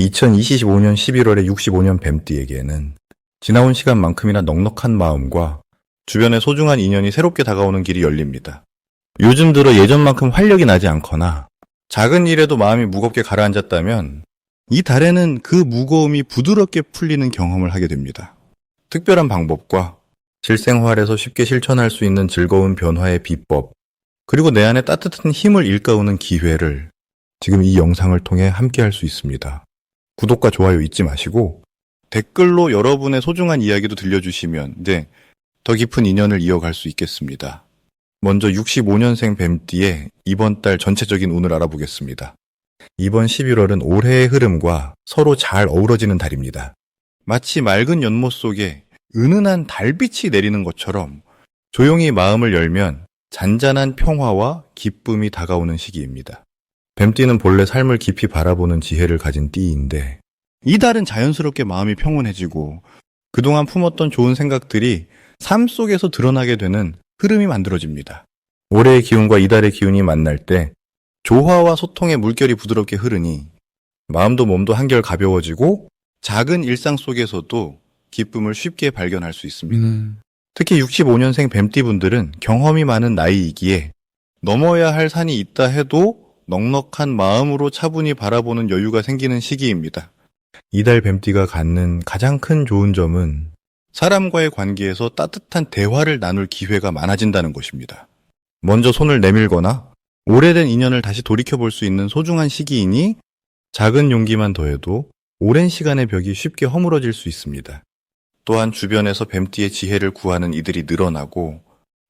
2025년 11월에 65년 뱀띠에게는 지나온 시간만큼이나 넉넉한 마음과 주변의 소중한 인연이 새롭게 다가오는 길이 열립니다. 요즘 들어 예전만큼 활력이 나지 않거나 작은 일에도 마음이 무겁게 가라앉았다면 이 달에는 그 무거움이 부드럽게 풀리는 경험을 하게 됩니다. 특별한 방법과 실생활에서 쉽게 실천할 수 있는 즐거운 변화의 비법, 그리고 내 안에 따뜻한 힘을 일깨우는 기회를 지금 이 영상을 통해 함께 할 수 있습니다. 구독과 좋아요 잊지 마시고 댓글로 여러분의 소중한 이야기도 들려주시면 더 깊은 인연을 이어갈 수 있겠습니다. 먼저 65년생 뱀띠의 이번 달 전체적인 운을 알아보겠습니다. 이번 11월은 올해의 흐름과 서로 잘 어우러지는 달입니다. 마치 맑은 연못 속에 은은한 달빛이 내리는 것처럼 조용히 마음을 열면 잔잔한 평화와 기쁨이 다가오는 시기입니다. 뱀띠는 본래 삶을 깊이 바라보는 지혜를 가진 띠인데 이 달은 자연스럽게 마음이 평온해지고 그동안 품었던 좋은 생각들이 삶 속에서 드러나게 되는 흐름이 만들어집니다. 올해의 기운과 이달의 기운이 만날 때 조화와 소통의 물결이 부드럽게 흐르니 마음도 몸도 한결 가벼워지고 작은 일상 속에서도 기쁨을 쉽게 발견할 수 있습니다. 특히 65년생 뱀띠분들은 경험이 많은 나이이기에 넘어야 할 산이 있다 해도 넉넉한 마음으로 차분히 바라보는 여유가 생기는 시기입니다. 이달 뱀띠가 갖는 가장 큰 좋은 점은 사람과의 관계에서 따뜻한 대화를 나눌 기회가 많아진다는 것입니다. 먼저 손을 내밀거나 오래된 인연을 다시 돌이켜볼 수 있는 소중한 시기이니 작은 용기만 더해도 오랜 시간의 벽이 쉽게 허물어질 수 있습니다. 또한 주변에서 뱀띠의 지혜를 구하는 이들이 늘어나고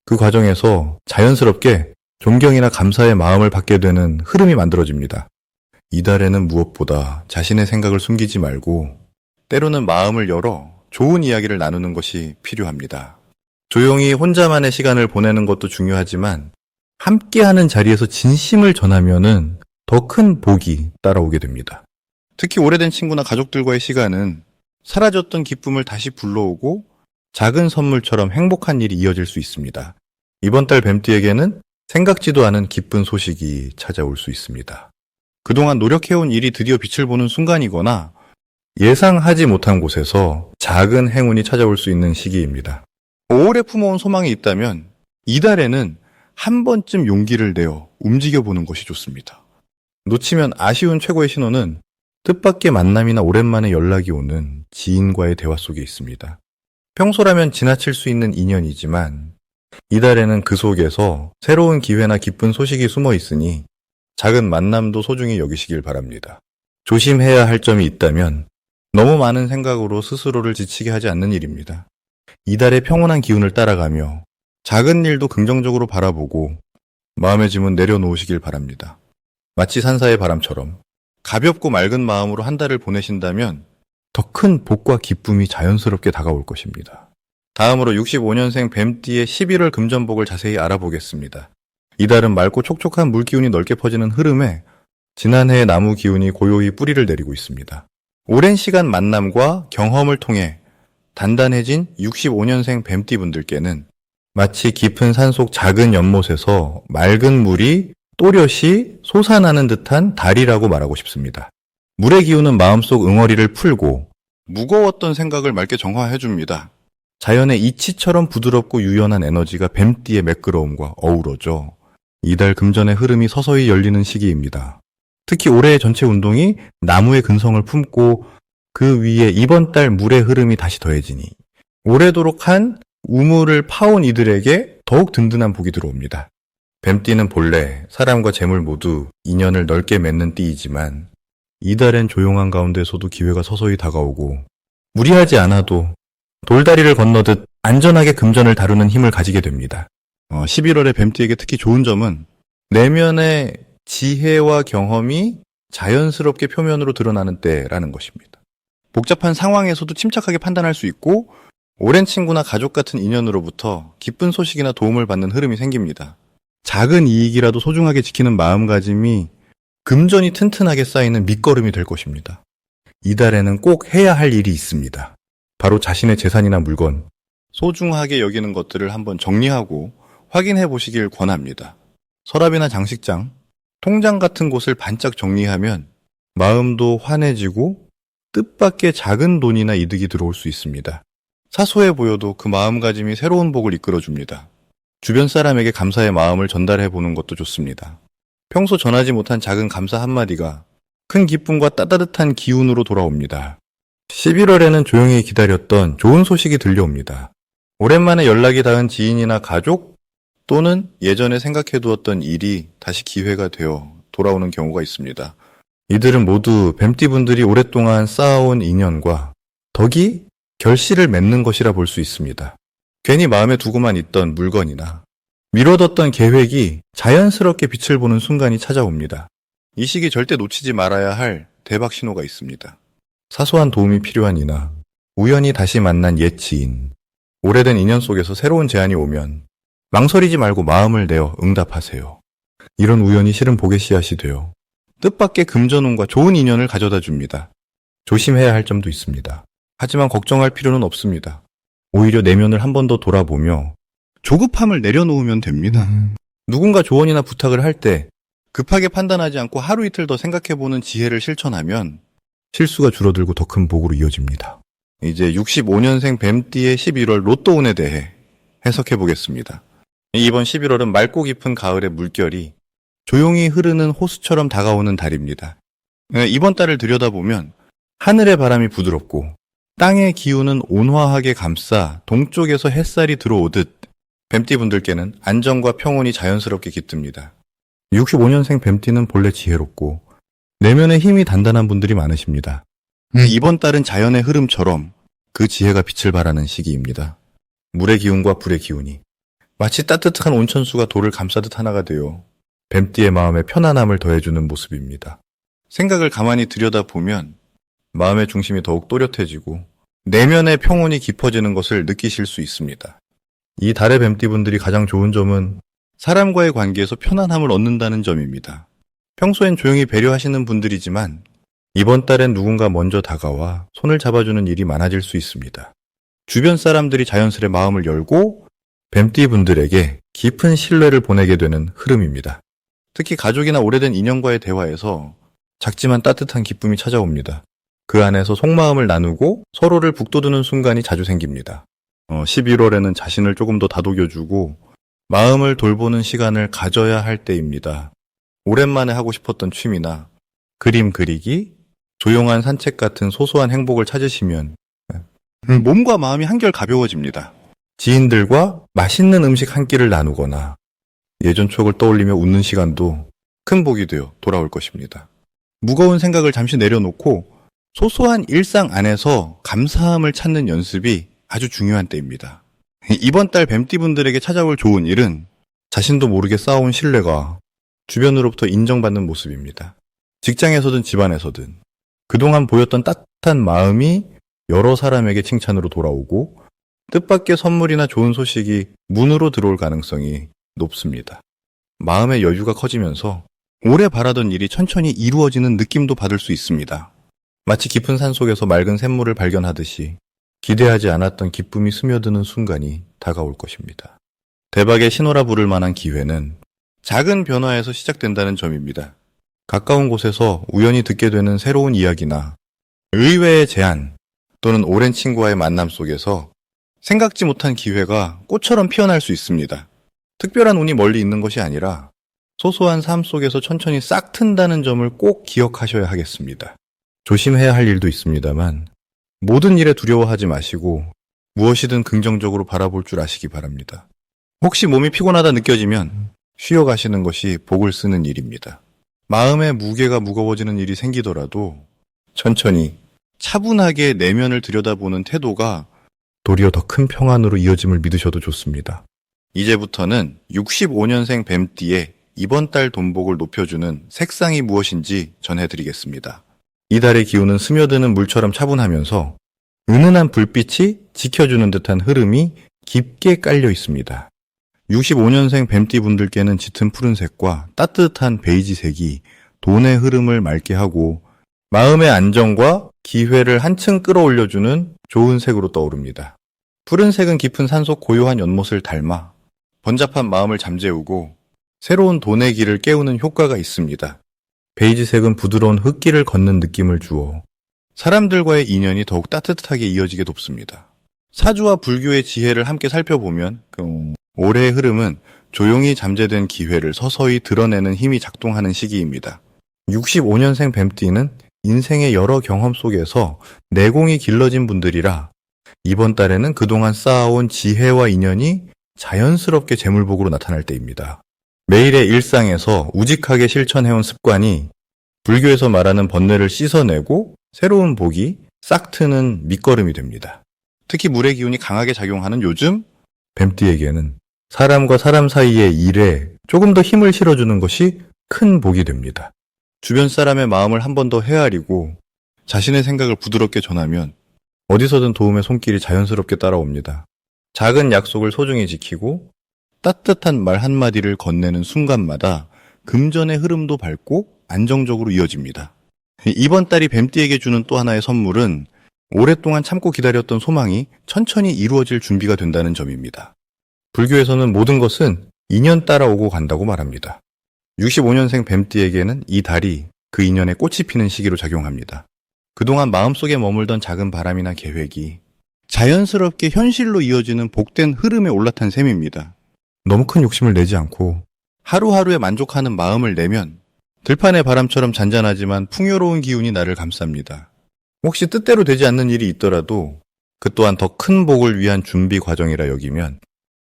그 과정에서 자연스럽게 존경이나 감사의 마음을 받게 되는 흐름이 만들어집니다. 이달에는 무엇보다 자신의 생각을 숨기지 말고 때로는 마음을 열어 좋은 이야기를 나누는 것이 필요합니다. 조용히 혼자만의 시간을 보내는 것도 중요하지만 함께하는 자리에서 진심을 전하면은 더 큰 복이 따라오게 됩니다. 특히 오래된 친구나 가족들과의 시간은 사라졌던 기쁨을 다시 불러오고 작은 선물처럼 행복한 일이 이어질 수 있습니다. 이번 달 뱀띠에게는 생각지도 않은 기쁜 소식이 찾아올 수 있습니다. 그동안 노력해온 일이 드디어 빛을 보는 순간이거나 예상하지 못한 곳에서 작은 행운이 찾아올 수 있는 시기입니다. 오래 품어온 소망이 있다면 이달에는 한 번쯤 용기를 내어 움직여보는 것이 좋습니다. 놓치면 아쉬운 최고의 신호는 뜻밖의 만남이나 오랜만에 연락이 오는 지인과의 대화 속에 있습니다. 평소라면 지나칠 수 있는 인연이지만 이달에는 그 속에서 새로운 기회나 기쁜 소식이 숨어 있으니 작은 만남도 소중히 여기시길 바랍니다. 조심해야 할 점이 있다면 너무 많은 생각으로 스스로를 지치게 하지 않는 일입니다. 이달의 평온한 기운을 따라가며 작은 일도 긍정적으로 바라보고 마음의 짐은 내려놓으시길 바랍니다. 마치 산사의 바람처럼 가볍고 맑은 마음으로 한 달을 보내신다면 더 큰 복과 기쁨이 자연스럽게 다가올 것입니다. 다음으로 65년생 뱀띠의 11월 금전복을 자세히 알아보겠습니다. 이달은 맑고 촉촉한 물기운이 넓게 퍼지는 흐름에 지난해의 나무 기운이 고요히 뿌리를 내리고 있습니다. 오랜 시간 만남과 경험을 통해 단단해진 65년생 뱀띠분들께는 마치 깊은 산속 작은 연못에서 맑은 물이 또렷이 솟아나는 듯한 달이라고 말하고 싶습니다. 물의 기운은 마음속 응어리를 풀고 무거웠던 생각을 맑게 정화해줍니다. 자연의 이치처럼 부드럽고 유연한 에너지가 뱀띠의 매끄러움과 어우러져 이달 금전의 흐름이 서서히 열리는 시기입니다. 특히 올해의 전체 운동이 나무의 근성을 품고 그 위에 이번 달 물의 흐름이 다시 더해지니 오래도록 한 우물을 파온 이들에게 더욱 든든한 복이 들어옵니다. 뱀띠는 본래 사람과 재물 모두 인연을 넓게 맺는 띠이지만 이달엔 조용한 가운데서도 기회가 서서히 다가오고 무리하지 않아도 돌다리를 건너듯 안전하게 금전을 다루는 힘을 가지게 됩니다. 11월에 뱀띠에게 특히 좋은 점은 내면의 지혜와 경험이 자연스럽게 표면으로 드러나는 때라는 것입니다. 복잡한 상황에서도 침착하게 판단할 수 있고 오랜 친구나 가족 같은 인연으로부터 기쁜 소식이나 도움을 받는 흐름이 생깁니다. 작은 이익이라도 소중하게 지키는 마음가짐이 금전이 튼튼하게 쌓이는 밑거름이 될 것입니다. 이달에는 꼭 해야 할 일이 있습니다. 바로 자신의 재산이나 물건, 소중하게 여기는 것들을 한번 정리하고 확인해 보시길 권합니다. 서랍이나 장식장, 통장 같은 곳을 반짝 정리하면 마음도 환해지고 뜻밖의 작은 돈이나 이득이 들어올 수 있습니다. 사소해 보여도 그 마음가짐이 새로운 복을 이끌어줍니다. 주변 사람에게 감사의 마음을 전달해 보는 것도 좋습니다. 평소 전하지 못한 작은 감사 한마디가 큰 기쁨과 따뜻한 기운으로 돌아옵니다. 11월에는 조용히 기다렸던 좋은 소식이 들려옵니다. 오랜만에 연락이 닿은 지인이나 가족 또는 예전에 생각해두었던 일이 다시 기회가 되어 돌아오는 경우가 있습니다. 이들은 모두 뱀띠분들이 오랫동안 쌓아온 인연과 덕이 결실을 맺는 것이라 볼 수 있습니다. 괜히 마음에 두고만 있던 물건이나 미뤄뒀던 계획이 자연스럽게 빛을 보는 순간이 찾아옵니다. 이 시기 절대 놓치지 말아야 할 대박 신호가 있습니다. 사소한 도움이 필요한 이나 우연히 다시 만난 옛 지인, 오래된 인연 속에서 새로운 제안이 오면 망설이지 말고 마음을 내어 응답하세요. 이런 우연이 실은 복의 씨앗이 되어 뜻밖의 금전운과 좋은 인연을 가져다 줍니다. 조심해야 할 점도 있습니다. 하지만 걱정할 필요는 없습니다. 오히려 내면을 한 번 더 돌아보며 조급함을 내려놓으면 됩니다. 누군가 조언이나 부탁을 할 때 급하게 판단하지 않고 하루 이틀 더 생각해보는 지혜를 실천하면 실수가 줄어들고 더 큰 복으로 이어집니다. 이제 65년생 뱀띠의 11월 로또운에 대해 해석해 보겠습니다. 이번 11월은 맑고 깊은 가을의 물결이 조용히 흐르는 호수처럼 다가오는 달입니다. 이번 달을 들여다보면 하늘의 바람이 부드럽고 땅의 기운은 온화하게 감싸 동쪽에서 햇살이 들어오듯 뱀띠분들께는 안정과 평온이 자연스럽게 깃듭니다. 65년생 뱀띠는 본래 지혜롭고 내면의 힘이 단단한 분들이 많으십니다. 이번 달은 자연의 흐름처럼 그 지혜가 빛을 발하는 시기입니다. 물의 기운과 불의 기운이 마치 따뜻한 온천수가 돌을 감싸듯 하나가 되어 뱀띠의 마음에 편안함을 더해주는 모습입니다. 생각을 가만히 들여다보면 마음의 중심이 더욱 또렷해지고 내면의 평온이 깊어지는 것을 느끼실 수 있습니다. 이 달의 뱀띠분들이 가장 좋은 점은 사람과의 관계에서 편안함을 얻는다는 점입니다. 평소엔 조용히 배려하시는 분들이지만 이번 달엔 누군가 먼저 다가와 손을 잡아주는 일이 많아질 수 있습니다. 주변 사람들이 자연스레 마음을 열고 뱀띠분들에게 깊은 신뢰를 보내게 되는 흐름입니다. 특히 가족이나 오래된 인연과의 대화에서 작지만 따뜻한 기쁨이 찾아옵니다. 그 안에서 속마음을 나누고 서로를 북돋우는 순간이 자주 생깁니다. 11월에는 자신을 조금 더 다독여주고 마음을 돌보는 시간을 가져야 할 때입니다. 오랜만에 하고 싶었던 취미나 그림 그리기, 조용한 산책 같은 소소한 행복을 찾으시면 몸과 마음이 한결 가벼워집니다. 지인들과 맛있는 음식 한 끼를 나누거나 예전 추억을 떠올리며 웃는 시간도 큰 복이 되어 돌아올 것입니다. 무거운 생각을 잠시 내려놓고 소소한 일상 안에서 감사함을 찾는 연습이 아주 중요한 때입니다. 이번 달 뱀띠분들에게 찾아올 좋은 일은 자신도 모르게 쌓아온 신뢰가 주변으로부터 인정받는 모습입니다. 직장에서든 집안에서든 그동안 보였던 따뜻한 마음이 여러 사람에게 칭찬으로 돌아오고 뜻밖의 선물이나 좋은 소식이 문으로 들어올 가능성이 높습니다. 마음의 여유가 커지면서 오래 바라던 일이 천천히 이루어지는 느낌도 받을 수 있습니다. 마치 깊은 산속에서 맑은 샘물을 발견하듯이 기대하지 않았던 기쁨이 스며드는 순간이 다가올 것입니다. 대박의 신호라 부를 만한 기회는 작은 변화에서 시작된다는 점입니다. 가까운 곳에서 우연히 듣게 되는 새로운 이야기나 의외의 제안 또는 오랜 친구와의 만남 속에서 생각지 못한 기회가 꽃처럼 피어날 수 있습니다. 특별한 운이 멀리 있는 것이 아니라 소소한 삶 속에서 천천히 싹 튼다는 점을 꼭 기억하셔야 하겠습니다. 조심해야 할 일도 있습니다만 모든 일에 두려워하지 마시고 무엇이든 긍정적으로 바라볼 줄 아시기 바랍니다. 혹시 몸이 피곤하다 느껴지면 쉬어가시는 것이 복을 쓰는 일입니다. 마음의 무게가 무거워지는 일이 생기더라도 천천히 차분하게 내면을 들여다보는 태도가 도리어 더 큰 평안으로 이어짐을 믿으셔도 좋습니다. 이제부터는 65년생 뱀띠의 이번 달 돈복을 높여주는 색상이 무엇인지 전해드리겠습니다. 이 달의 기운은 스며드는 물처럼 차분하면서 은은한 불빛이 지켜주는 듯한 흐름이 깊게 깔려 있습니다. 65년생 뱀띠 분들께는 짙은 푸른색과 따뜻한 베이지색이 돈의 흐름을 맑게 하고 마음의 안정과 기회를 한층 끌어올려주는 좋은 색으로 떠오릅니다. 푸른색은 깊은 산속 고요한 연못을 닮아 번잡한 마음을 잠재우고 새로운 돈의 길을 깨우는 효과가 있습니다. 베이지색은 부드러운 흙길을 걷는 느낌을 주어 사람들과의 인연이 더욱 따뜻하게 이어지게 돕습니다. 사주와 불교의 지혜를 함께 살펴보면 올해의 흐름은 조용히 잠재된 기회를 서서히 드러내는 힘이 작동하는 시기입니다. 65년생 뱀띠는 인생의 여러 경험 속에서 내공이 길러진 분들이라 이번 달에는 그동안 쌓아온 지혜와 인연이 자연스럽게 재물복으로 나타날 때입니다. 매일의 일상에서 우직하게 실천해온 습관이 불교에서 말하는 번뇌를 씻어내고 새로운 복이 싹 트는 밑거름이 됩니다. 특히 물의 기운이 강하게 작용하는 요즘 뱀띠에게는 사람과 사람 사이의 일에 조금 더 힘을 실어주는 것이 큰 복이 됩니다. 주변 사람의 마음을 한 번 더 헤아리고 자신의 생각을 부드럽게 전하면 어디서든 도움의 손길이 자연스럽게 따라옵니다. 작은 약속을 소중히 지키고 따뜻한 말 한마디를 건네는 순간마다 금전의 흐름도 밝고 안정적으로 이어집니다. 이번 달이 뱀띠에게 주는 또 하나의 선물은 오랫동안 참고 기다렸던 소망이 천천히 이루어질 준비가 된다는 점입니다. 불교에서는 모든 것은 인연 따라오고 간다고 말합니다. 65년생 뱀띠에게는 이 달이 그 인연에 꽃이 피는 시기로 작용합니다. 그동안 마음속에 머물던 작은 바람이나 계획이 자연스럽게 현실로 이어지는 복된 흐름에 올라탄 셈입니다. 너무 큰 욕심을 내지 않고 하루하루에 만족하는 마음을 내면 들판의 바람처럼 잔잔하지만 풍요로운 기운이 나를 감쌉니다. 혹시 뜻대로 되지 않는 일이 있더라도 그 또한 더 큰 복을 위한 준비 과정이라 여기면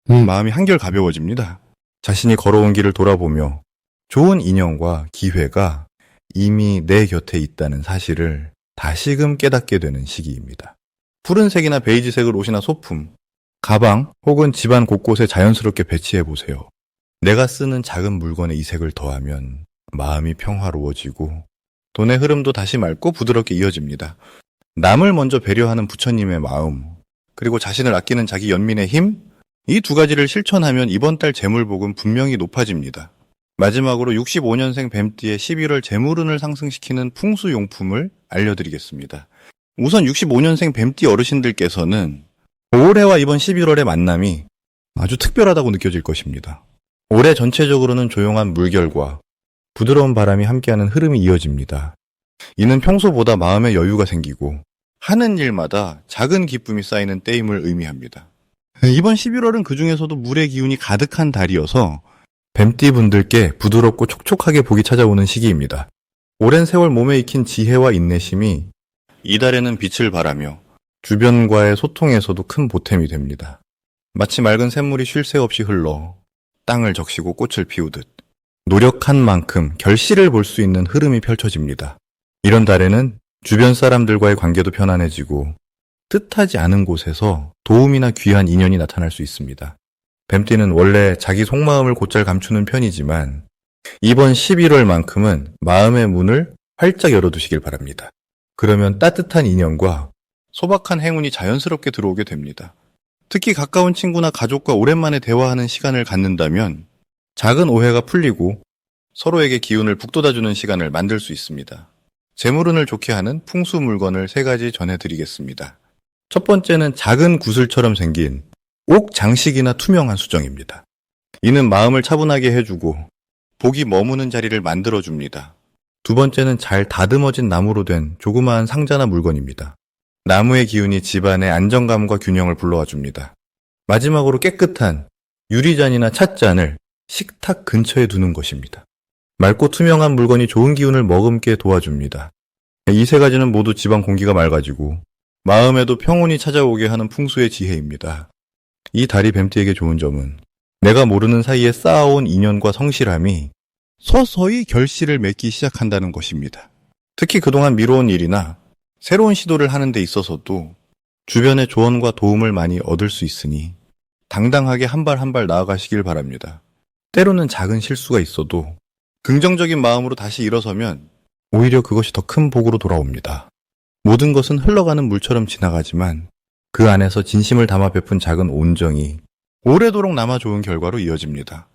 마음이 한결 가벼워집니다. 자신이 걸어온 길을 돌아보며 좋은 인연과 기회가 이미 내 곁에 있다는 사실을 다시금 깨닫게 되는 시기입니다. 푸른색이나 베이지색을 옷이나 소품, 가방 혹은 집안 곳곳에 자연스럽게 배치해보세요. 내가 쓰는 작은 물건에 이 색을 더하면 마음이 평화로워지고 돈의 흐름도 다시 맑고 부드럽게 이어집니다. 남을 먼저 배려하는 부처님의 마음, 그리고 자신을 아끼는 자기 연민의 힘, 이 두 가지를 실천하면 이번 달 재물복은 분명히 높아집니다. 마지막으로 65년생 뱀띠의 11월 재물운을 상승시키는 풍수용품을 알려드리겠습니다. 우선 65년생 뱀띠 어르신들께서는 올해와 이번 11월의 만남이 아주 특별하다고 느껴질 것입니다. 올해 전체적으로는 조용한 물결과 부드러운 바람이 함께하는 흐름이 이어집니다. 이는 평소보다 마음의 여유가 생기고 하는 일마다 작은 기쁨이 쌓이는 때임을 의미합니다. 이번 11월은 그 중에서도 물의 기운이 가득한 달이어서 뱀띠 분들께 부드럽고 촉촉하게 복이 찾아오는 시기입니다. 오랜 세월 몸에 익힌 지혜와 인내심이 이달에는 빛을 발하며 주변과의 소통에서도 큰 보탬이 됩니다. 마치 맑은 샘물이 쉴 새 없이 흘러 땅을 적시고 꽃을 피우듯 노력한 만큼 결실을 볼 수 있는 흐름이 펼쳐집니다. 이런 달에는 주변 사람들과의 관계도 편안해지고 뜻하지 않은 곳에서 도움이나 귀한 인연이 나타날 수 있습니다. 뱀띠는 원래 자기 속마음을 곧잘 감추는 편이지만 이번 11월만큼은 마음의 문을 활짝 열어두시길 바랍니다. 그러면 따뜻한 인연과 소박한 행운이 자연스럽게 들어오게 됩니다. 특히 가까운 친구나 가족과 오랜만에 대화하는 시간을 갖는다면 작은 오해가 풀리고 서로에게 기운을 북돋아주는 시간을 만들 수 있습니다. 재물운을 좋게 하는 풍수 물건을 3가지 전해드리겠습니다. 첫 번째는 작은 구슬처럼 생긴 옥 장식이나 투명한 수정입니다. 이는 마음을 차분하게 해주고 복이 머무는 자리를 만들어줍니다. 두 번째는 잘 다듬어진 나무로 된 조그마한 상자나 물건입니다. 나무의 기운이 집안의 안정감과 균형을 불러와 줍니다. 마지막으로 깨끗한 유리잔이나 찻잔을 식탁 근처에 두는 것입니다. 맑고 투명한 물건이 좋은 기운을 머금게 도와줍니다. 이 3가지는 모두 집안 공기가 맑아지고 마음에도 평온이 찾아오게 하는 풍수의 지혜입니다. 이 달이 뱀띠에게 좋은 점은 내가 모르는 사이에 쌓아온 인연과 성실함이 서서히 결실을 맺기 시작한다는 것입니다. 특히 그동안 미뤄온 일이나 새로운 시도를 하는 데 있어서도 주변의 조언과 도움을 많이 얻을 수 있으니 당당하게 한 발 한 발 나아가시길 바랍니다. 때로는 작은 실수가 있어도 긍정적인 마음으로 다시 일어서면 오히려 그것이 더 큰 복으로 돌아옵니다. 모든 것은 흘러가는 물처럼 지나가지만 그 안에서 진심을 담아 베푼 작은 온정이 오래도록 남아 좋은 결과로 이어집니다.